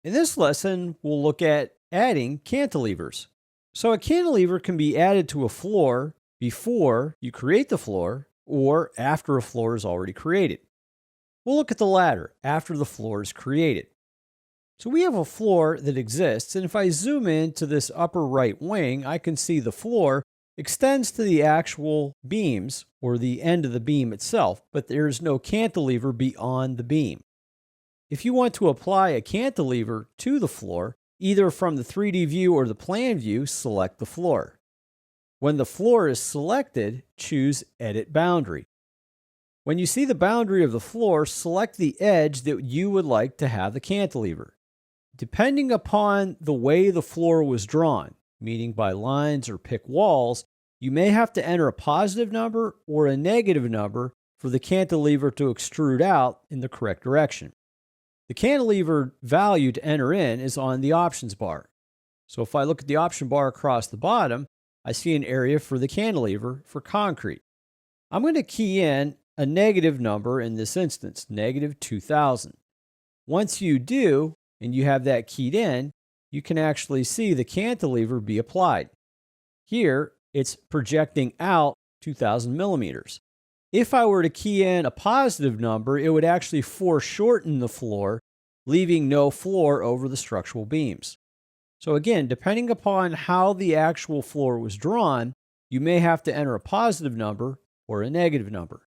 In this lesson, we'll look at adding cantilevers. So, a cantilever can be added to a floor before you create the floor or after a floor is already created. We'll look at the latter, after the floor is created. So, we have a floor that exists, and if I zoom in to this upper right wing, I can see the floor extends to the actual beams or the end of the beam itself, but there is no cantilever beyond the beam. If you want to apply a cantilever to the floor, either from the 3D view or the plan view, select the floor. When the floor is selected, choose Edit Boundary. When you see the boundary of the floor, select the edge that you would like to have the cantilever. Depending upon the way the floor was drawn, meaning by lines or pick walls, you may have to enter a positive number or a negative number for the cantilever to extrude out in the correct direction. The cantilever value to enter in is on the options bar. So if I look at the option bar across the bottom, I see an area for the cantilever for concrete. I'm going to key in a negative number in this instance, negative 2000. Once you do, and you have that keyed in, you can actually see the cantilever be applied. Here, it's projecting out 2000 millimeters. If I were to key in a positive number, it would actually foreshorten the floor, leaving no floor over the structural beams. So again, depending upon how the actual floor was drawn, you may have to enter a positive number or a negative number.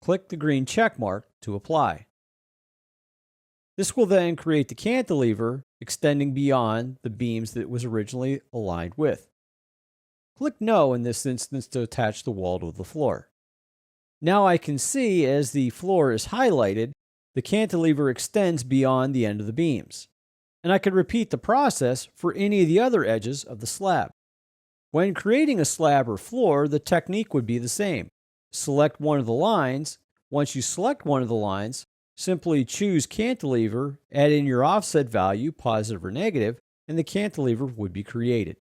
Click the green check mark to apply. This will then create the cantilever extending beyond the beams that it was originally aligned with. Click No in this instance to attach the wall to the floor. Now I can see as the floor is highlighted, the cantilever extends beyond the end of the beams. And I could repeat the process for any of the other edges of the slab. When creating a slab or floor, the technique would be the same. Select one of the lines. Once you select one of the lines, simply choose cantilever, add in your offset value, positive or negative, and the cantilever would be created.